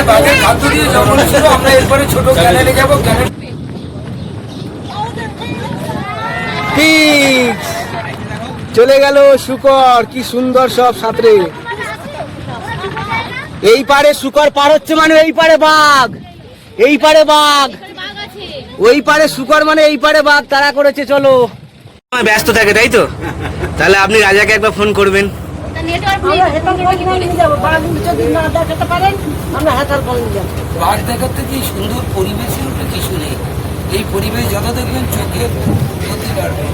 বাঘের খাদ্য দিয়ে জঙ্গলে ছিল। আমরা এরপরে ছোট ক্যানেলে যাবো। চলে গেল শুকর, কি সুন্দর সব সাঁতরে। এই পারে শুকর পার হচ্ছে মানে এই পারে বাঘ, এই পারে বাঘ, ওই পারে শুকর মানে এই পারে বাঘ তারা করেছে। চলো, ব্যস্ত থাকে তাই তো? তাহলে আপনি রাজাকে একবার ফোন করবেন। বাঘ দেখাতে কি সুন্দর পরিবেশে উঠে কিছু নেই। এই পরিবেশ যত দেখবেন চোখে ক্ষতি পারবে।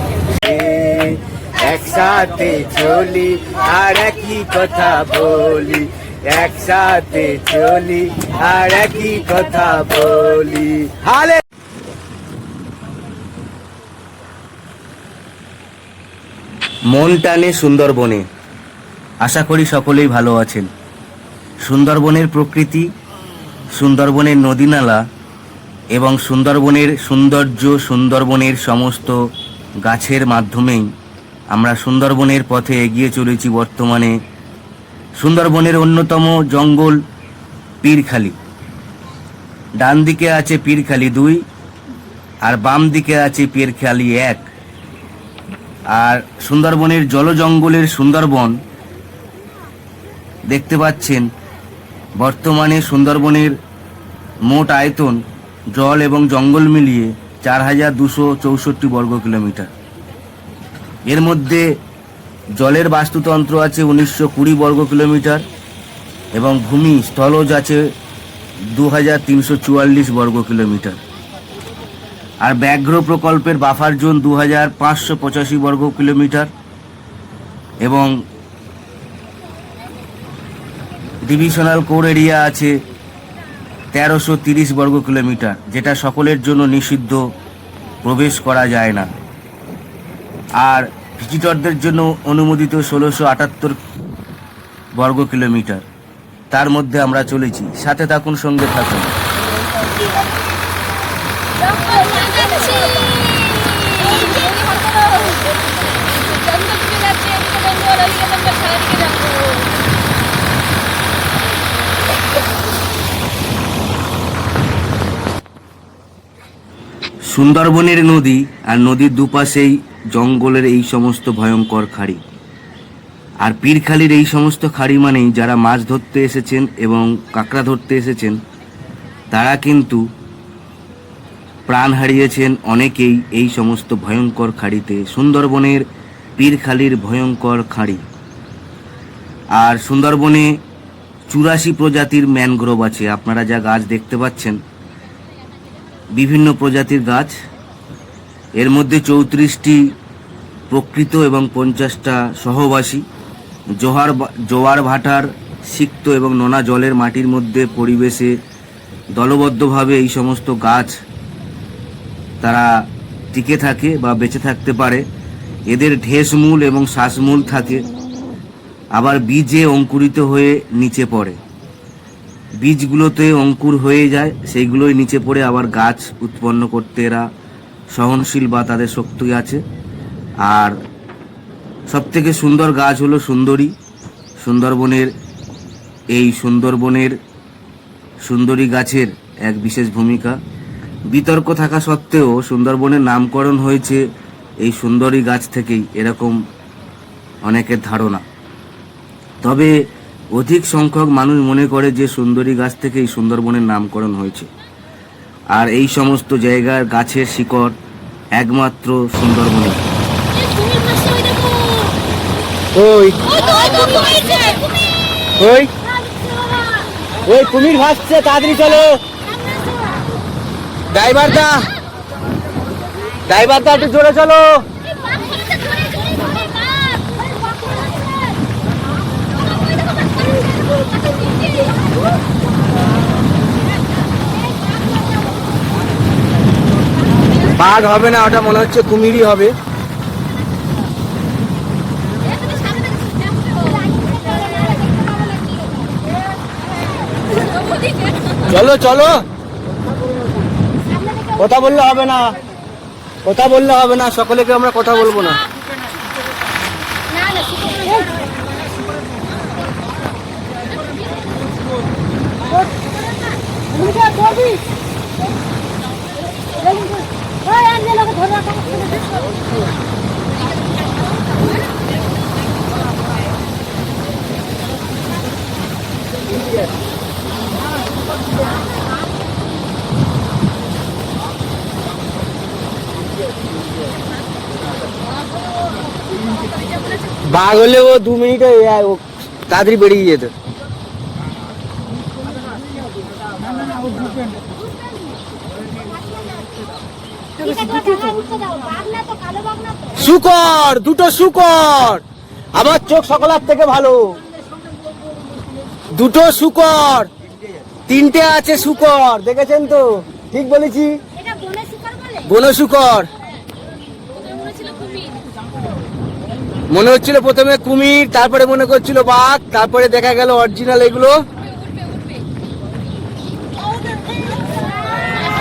একসাথে চলি আর একই কথা বলি, একসাথে চলি আর একই কথা বলি। হালে মন টানে সুন্দরবনে। আশা করি সকলেই ভালো আছেন। সুন্দরবনের প্রকৃতি, সুন্দরবনের নদীনালা এবং সুন্দরবনের সৌন্দর্য, সুন্দরবনের সমস্ত গাছের মাধ্যমেই আমরা সুন্দরবনের পথে এগিয়ে চলেছি। বর্তমানে সুন্দরবনের অন্যতম জঙ্গল পীরখালি। ডান দিকে আছে পীরখালি 2 আর বাম দিকে আছে পীরখালি 1। আর সুন্দরবনের জলজঙ্গলের সুন্দরবন দেখতে পাচ্ছেন। বর্তমানে সুন্দরবনের মোট আয়তন জল এবং জঙ্গল মিলিয়ে 4264 বর্গ কিলোমিটার। এর মধ্যে জলের বাস্তুতন্ত্র আছে 1920 বর্গ কিলোমিটার এবং ভূমি স্থলজ আছে 2344 বর্গ কিলোমিটার। আর ব্যাঘ্র প্রকল্পের বাফার জোন 2585 বর্গ কিলোমিটার এবং ডিভিশনাল কোর এরিয়া আছে 1330 বর্গ কিলোমিটার, যেটা সকলের জন্য নিষিদ্ধ, প্রবেশ করা যায় না। আর ভিজিটরদের জন্য অনুমোদিত 1678 বর্গ কিলোমিটার। তার মধ্যে আমরা চলেছি। সাথে থাকুন, সঙ্গে থাকুন। সুন্দরবনের নদী আর নদীর দুপাশেই জঙ্গলের এই সমস্ত ভয়ঙ্কর খাড়ি। আর পীরখালির এই সমস্ত খাড়ি মানেই যারা মাছ ধরতে এসেছেন এবং কাঁকড়া ধরতে এসেছেন তারা কিন্তু প্রাণ হারিয়েছেন অনেকেই এই সমস্ত ভয়ঙ্কর খাড়িতে। সুন্দরবনের পীরখালির ভয়ঙ্কর খাড়ি। আর সুন্দরবনে 84 প্রজাতির ম্যানগ্রোভ আছে। আপনারা যা গাছ দেখতে পাচ্ছেন বিভিন্ন প্রজাতির গাছ। এর মধ্যে 34টি প্রকৃত এবং 50টা সহবাসী। জোয়ার ভাটার সিক্ত এবং নোনা জলের মাটির মধ্যে পরিবেশে দলবদ্ধভাবে এই সমস্ত গাছ তারা টিকে থাকে বা বেঁচে থাকতে পারে। এদের ঢেসমূল এবং শ্বাসমূল থাকে। আবার বীজে অঙ্কুরিত হয়ে নিচে পড়ে। বীজগুলোতে অঙ্কুর হয়ে যায়, সেইগুলোই নিচে পড়ে আবার গাছ উৎপন্ন করতে এরা সহনশীল বা তাদের শক্তি আছে। আর সবথেকে সুন্দর গাছ হলো সুন্দরী। সুন্দরবনের এই সুন্দরী গাছের এক বিশেষ ভূমিকা। বিতর্ক থাকা সত্ত্বেও সুন্দরবনের নামকরণ হয়েছে এই সুন্দরী গাছ থেকেই, এরকম অনেকের ধারণা। তবে অধিক সংখ্যক মানুষ মনে করে যে সুন্দরী গাছ থেকেই সুন্দরবনের নামকরণ হয়েছে। আর এই সমস্ত জায়গার গাছের শিকড় একমাত্র সুন্দরবনে। ওই ওই ওই কুমির ভাসছে, তাড়াতাড়ি চলো। ড্রাইভার দা একটু জোরে চলো। বাঘ হবে না, ওটা মনে হচ্ছে কুমিরই হবে। চলো চলো, কথা বললে হবে না, সকলেকে আমরা কথা বলবো না। বাঘ হলে ও 2 মিনিটে ও তাড়াতাড়ি বেরিয়ে যেত। শুকর, দুটো শুকর, আমার চোখ সকলার থেকে ভালো। দুটো শুকর, 3টে আছে শুকর, দেখেছেন তো? ঠিক বলেছি? বন শুকর। মনে হচ্ছিল প্রথমে কুমির, তারপরে মনে করছিল বাঘ, তারপরে দেখা গেল অরিজিনাল এগুলো।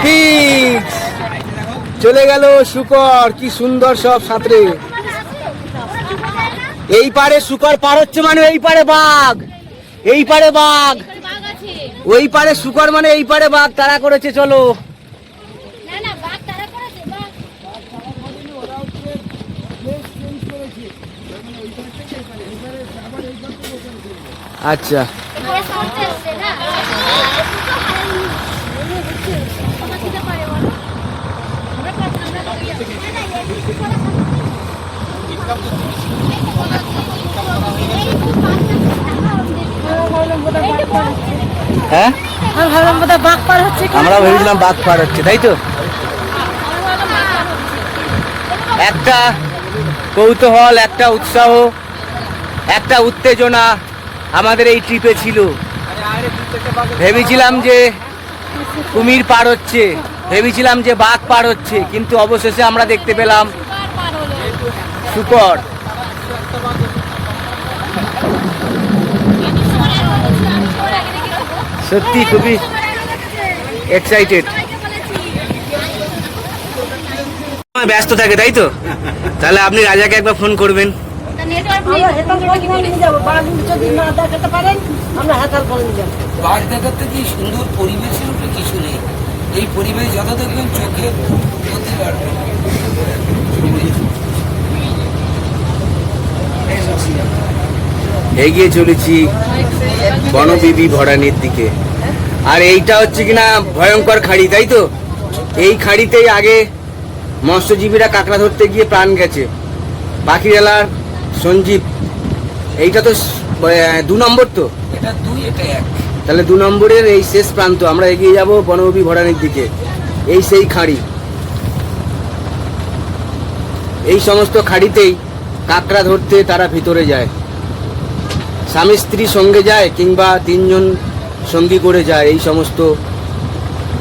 ঠিক চলে গেল শুকর, কি সুন্দর সব সাঁতরে। এই পারে শুকর পার হচ্ছে মানে এই পারে বাঘ, এই পারে বাঘ, ওই পারে শুকর মানে এই পারে বাঘ তাড়া করেছে। চলো আচ্ছা, হ্যাঁ আমরা ভেবেছিলাম বাঘ পার হচ্ছে, তাই তো? একটা কৌতূহল, একটা উৎসাহ, একটা উত্তেজনা আমাদের এই ট্রিপে ছিল। ভেবেছিলাম যে কুমির পার হচ্ছে, ভেবেছিলাম যে বাঘ পার হচ্ছে, কিন্তু অবশেষে আমরা দেখতে পেলাম শুকর। সত্যি খুবই এক্সাইটেড। ব্যস্ত থাকে, তাই তো? তাহলে আপনি রাজাকে একবার ফোন করবেন। বাঘ দেখাতে কি সুন্দর পরিবেশের উপরে কিছু নেই। এই পরিবেশ যত দেখবেন চোখে ক্ষতি পারবে। এগিয়ে চলেছি বনবিবি ভরানির দিকে। আর এইটা হচ্ছে কিনা ভয়ঙ্কর খাড়ি, তাই তো? এই খাড়িতেই আগে মৎস্যজীবীরা কাঁকড়া ধরতে গিয়ে প্রাণ গেছে। পাখিরালার সঞ্জীব, এইটা তো 2 নম্বর, তো এটা 2, এটা 1। তাহলে 2 নম্বরের এই শেষ প্রান্ত। আমরা এগিয়ে যাব বনবিবি ভরানির দিকে। এই সেই খাড়ি, এই সমস্ত খাড়িতেই কাঁকড়া ধরতে তারা ভিতরে যায়। স্বামী স্ত্রী সঙ্গে যায় কিংবা 3 জন সঙ্গী করে যায় এই সমস্ত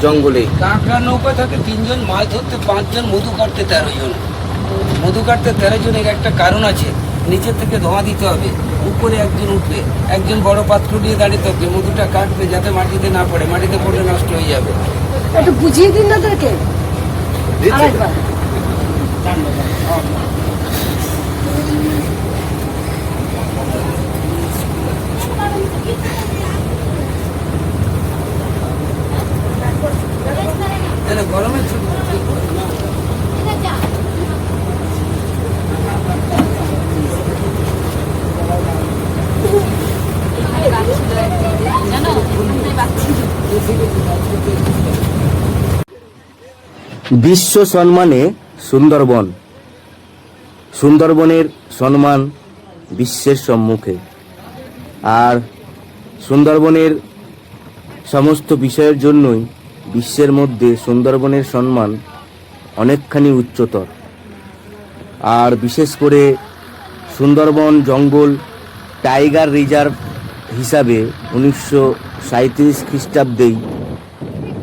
জঙ্গলে। কাঁকড়া নৌকা থাকে 3 জন, মাছ ধরতে 5 জন, মধু কাটতে 13 জন। মধু কাটতে 13 জনের একটা কারণ আছে, নিচের থেকে ধোঁয়া দিতে হবে, উপরে একজন উঠবে, একজন বড় পাত্র নিয়ে দাঁড়িয়ে থাকবে, মধুটা কাটবে যাতে মাটিতে না পড়ে, মাটিতে পড়লে নষ্ট হয়ে যাবে। একটু বুঝিয়ে দিন না তাদেরকে। আরেকবার গরমে বিশ্ব সম্মানে সুন্দরবন, সুন্দরবনের সম্মান বিশ্বের সম্মুখে। আর সুন্দরবনের সমস্ত বিষয়ের জন্যই বিশ্বের মধ্যে সুন্দরবনের সম্মান অনেকখানি উচ্চতর। আর বিশেষ করে সুন্দরবন জঙ্গল টাইগার রিজার্ভ হিসাবে 1937 খ্রিস্টাব্দেই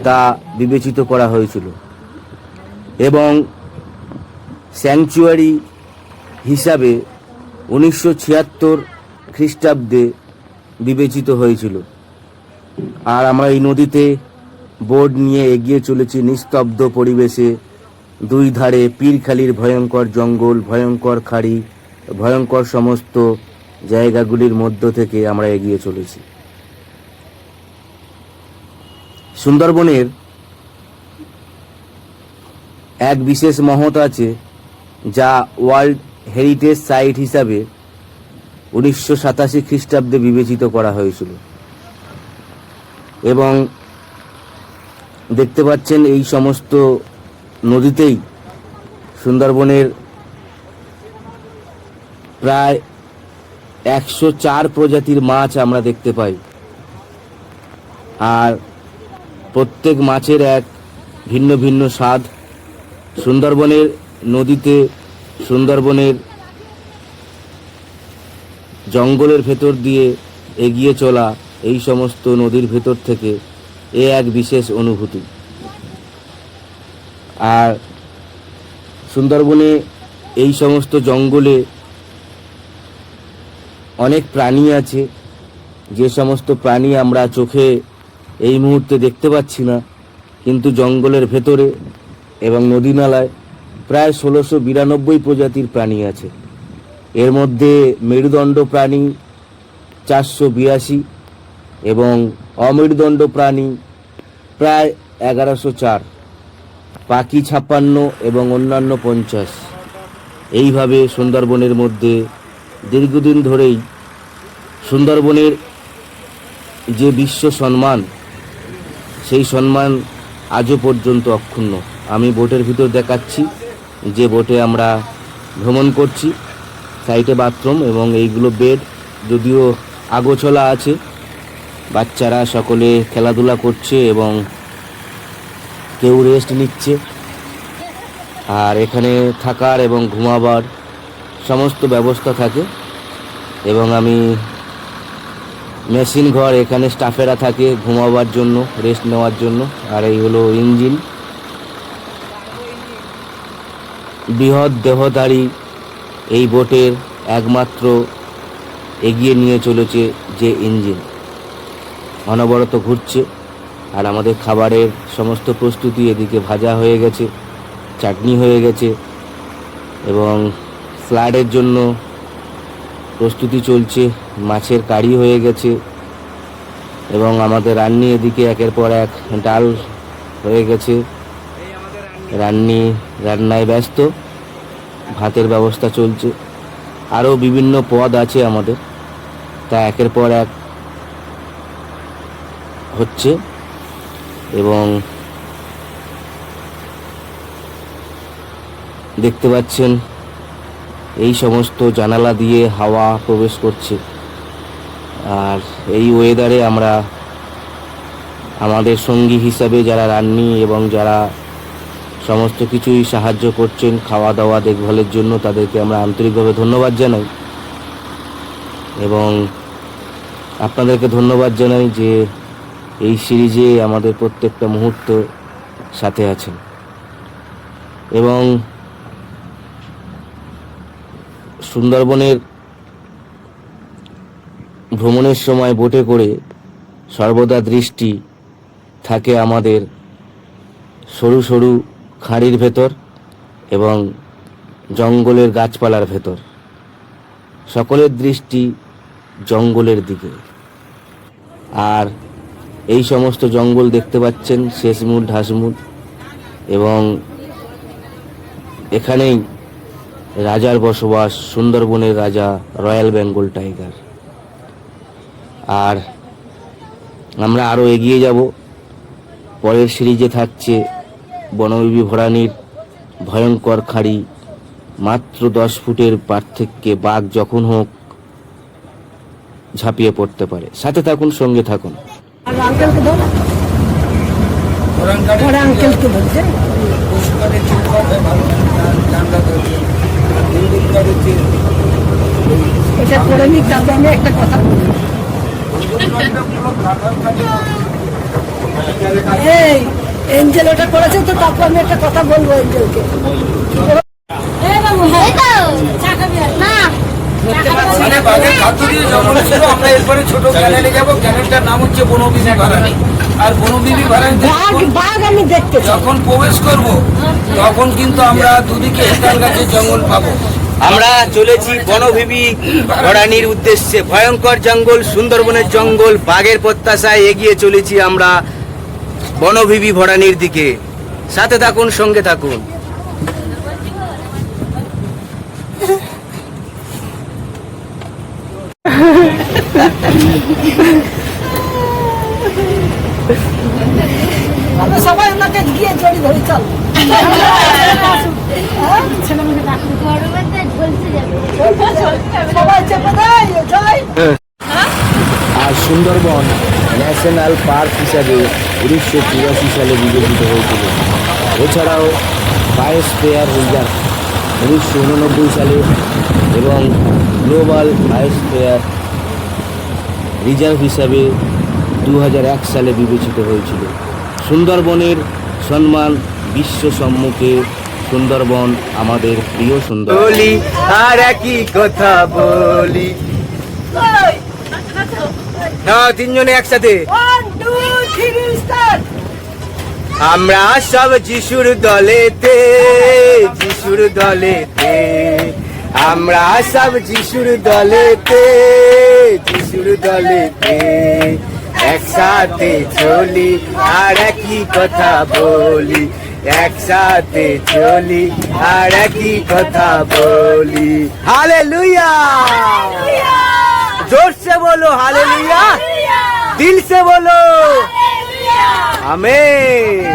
তা বিবেচিত করা হয়েছিল এবং স্যাংচুয়ারি হিসাবে 1976 খ্রিস্টাব্দে বিবেচিত হয়েছিল। আর আমরা এই নদীতে বোট নিয়ে এগিয়ে চলেছি নিস্তব্ধ পরিবেশে। 2 ধারে পীরখালির ভয়ঙ্কর জঙ্গল, ভয়ঙ্কর খাড়ি, ভয়ঙ্কর সমস্ত জায়গাগুলির মধ্য থেকে আমরা এগিয়ে চলেছি। সুন্দরবনের এক বিশেষ মহৎ আছে, যা ওয়ার্ল্ড হেরিটেজ সাইট হিসাবে 1987 খ্রিস্টাব্দে বিবেচিত করা হয়েছিল। এবং দেখতে পাচ্ছেন এই সমস্ত নদীতেই সুন্দরবনের প্রায় 104 প্রজাতির মাছ আমরা দেখতে পাই। আর প্রত্যেক মাছের এক ভিন্ন ভিন্ন স্বাদ। সুন্দরবনের নদীতে, সুন্দরবনের জঙ্গলের ভেতর দিয়ে এগিয়ে চলা, এই সমস্ত নদীর ভেতর থেকে এ এক বিশেষ অনুভূতি। আর সুন্দরবনে এই সমস্ত জঙ্গলে অনেক প্রাণী আছে, যে সমস্ত প্রাণী আমরা চোখে এই মুহূর্তে দেখতে পাচ্ছি না, কিন্তু জঙ্গলের ভেতরে এবং নদী নালায় প্রায় 1692 প্রজাতির প্রাণী আছে। এর মধ্যে মেরুদণ্ড প্রাণী 482 এবং অমেরুদণ্ড প্রাণী প্রায় 1104, পাখি 56 এবং অন্যান্য 50। এইভাবে সুন্দরবনের মধ্যে দীর্ঘদিন ধরেই সুন্দরবনের যে বিশ্ব সম্মান, সেই সম্মান আজও পর্যন্ত অক্ষুণ্ণ। আমি বোটের ভিতর দেখাচ্ছি যে বোটে আমরা ভ্রমণ করছি। সাইডে বাথরুম এবং এইগুলো বেড, যদিও আগোছলা আছে। বাচ্চারা সকলে খেলাধুলা করছে এবং কেউ রেস্ট নিচ্ছে। আর এখানে থাকার এবং ঘুমাবার সমস্ত ব্যবস্থা থাকে। এবং আমি মেশিন ঘর, এখানে স্টাফেরা থাকে ঘুমাবার জন্য, রেস্ট নেওয়ার জন্য। আর এই হলো ইঞ্জিন। বৃহৎ দেহধারী এই বোটের একমাত্র এগিয়ে নিয়ে চলেছে যে ইঞ্জিন, অনবরত ঘুরছে। আর আমাদের খাবারের সমস্ত প্রস্তুতি এদিকে ভাজা হয়ে গেছে, চাটনি হয়ে গেছে এবং স্লাডের জন্য প্রস্তুতি চলছে। মাছের কারি হয়ে গেছে এবং আমাদের রান্নি এদিকে একের পর এক ডাল হয়ে গেছে। রান্নায় ব্যস্ত, ভাতের ব্যবস্থা চলছে। আরও বিভিন্ন পদ আছে আমাদের, তা একের পর এক হচ্ছে। এবং দেখতে পাচ্ছেন এই সমস্ত জানালা দিয়ে হাওয়া প্রবেশ করছে। আর এই ওয়েদারে আমরা আমাদের সঙ্গী হিসাবে যারা রান্নি এবং যারা সমস্ত কিছুই সাহায্য করছেন খাওয়া দাওয়া দেখভালের জন্য, তাদেরকে আমরা আন্তরিকভাবে ধন্যবাদ জানাই। এবং আপনাদেরকে ধন্যবাদ জানাই যে এই সিরিজে আমাদের প্রত্যেকটা মুহূর্ত সাথে আছেন। এবং সুন্দরবনের ভ্রমণের সময় বোটে করে সর্বদা দৃষ্টি থাকে আমাদের সরু সরু খাঁড়ির ভেতর এবং জঙ্গলের গাছপালার ভেতর। সকলের দৃষ্টি জঙ্গলের দিকে। আর এই সমস্ত জঙ্গল দেখতে পাচ্ছেন শেষমূল ঢাসমূল, এবং এখানেই রাজার বসবাস, সুন্দরবনের রাজা রয়্যাল বেঙ্গল টাইগার। আর আমরা আরও এগিয়ে যাব। পরের সিরিজে থাকছে বনবিবি ভরানীর ভয়ঙ্কর খাঁড়ি। মাত্র 10 ফুটের পার্থক্যে বাঘ যখন হোক ঝাঁপিয়ে পড়তে পারে। সাথে থাকুন, সঙ্গে থাকুন। আর আঙ্কেলকে ধর, ওর আঙ্কেলকে ধরছে। এটা করে নি, তারপর আমি একটা কথা বলি। এই এঞ্জেল ওটা করেছে, তো তারপর আমি একটা কথা বলবো এঞ্জেলকে। মানে বাঘের খাদ্য দিয়ে জঙ্গল ছিল। আমরা এরপরে ছোট ক্যানেলে যাবো। ক্যানেলটার নাম হচ্ছে বনবিবি ভরানী। আর বনবিবি ভরানী বাঘ আমি দেখতে যখন প্রবেশ করব, তখন কিন্তু আমরা দুদিকে হেতাল গাছের জঙ্গল পাবো। আমরা চলেছি বনবিবি ভরানীর উদ্দেশ্যে। ভয়ঙ্কর জঙ্গল, সুন্দরবনের জঙ্গল, বাঘের প্রত্যাশায় এগিয়ে চলেছি আমরা বনভিবি ভরানির দিকে। সাথে থাকুন, সঙ্গে থাকুন। আমরা সবাই ওনাকে গিয়ে জড়ি ধরি চল সবাই চেপে দেয় জয়। আর সুন্দরবন ন্যাশনাল পার্ক হিসাবে 1984 সালে বিবেচিত হয়েছিল। এছাড়াও বায়োস্ফিয়ার রিজার্ভ 1989 সালে এবং গ্লোবাল বায়োস্ফিয়ার রিজার্ভ হিসাবে 2001 সালে বিবেচিত হয়েছিল। সুন্দরবনের সম্মান বিশ্ব সম্মুখে। সুন্দরবন আমাদের প্রিয় সুন্দর। বলি আর একই কথা বলি। হ্যাঁ, তিনজনে একসাথে। 1 2 3 স্টার্ট। আমরা সব যিশুর দলেতে, যিশুর দলেতে। আমরা সব যিশুর দলেতে, যিশুর দলেতে। একসাথে চলি আর একই কথা বলি। একসাথে চলি আর একই কথা বলি। हालेलुया, जोर से बोलो हालेलुया, दिल से बोलो आमीन।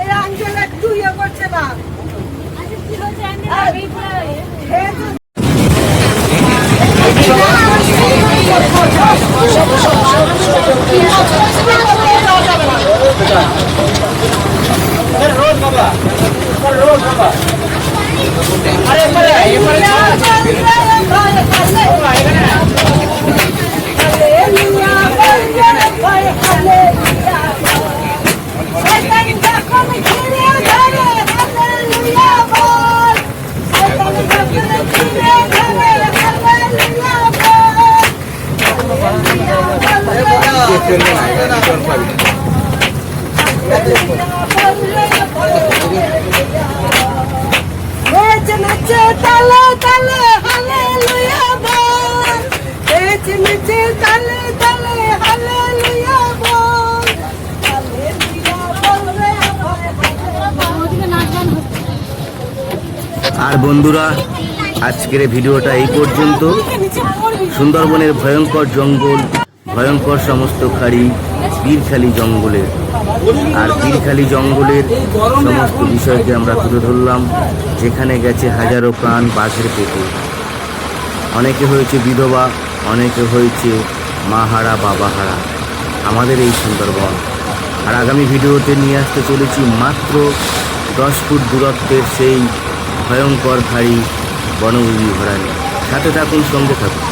এই আঙ্কেল একটু ইয়ে করছে না। নেচে তালে তালে হালেলুয়া বল। নেচে তালে তালে হালেলুয়া বল। হালেলুয়া বল রে আর বন্ধুরা, আজকের ভিডিওটা এই পর্যন্ত। সুন্দরবনের ভয়ঙ্কর জঙ্গল, ভয়ঙ্কর সমস্ত খাড়ি, পীরখালি জঙ্গলের। আর পীরখালি জঙ্গলের সমস্ত বিষয়কে আমরা তুলে ধরলাম, যেখানে গেছে হাজারো প্রাণ বাঘের পেটে। অনেকে হয়েছে বিধবা, অনেকে হয়েছে মাহারা বাবাহারা আমাদের এই সুন্দরবন। আর আগামী ভিডিওতে নিয়ে আসতে চলেছি মাত্র 10 ফুট দূরত্বের সেই ভয়ঙ্কর খাড়ি বনভূমি ভরানি। সাথে থাকুন, সঙ্গে থাকুন।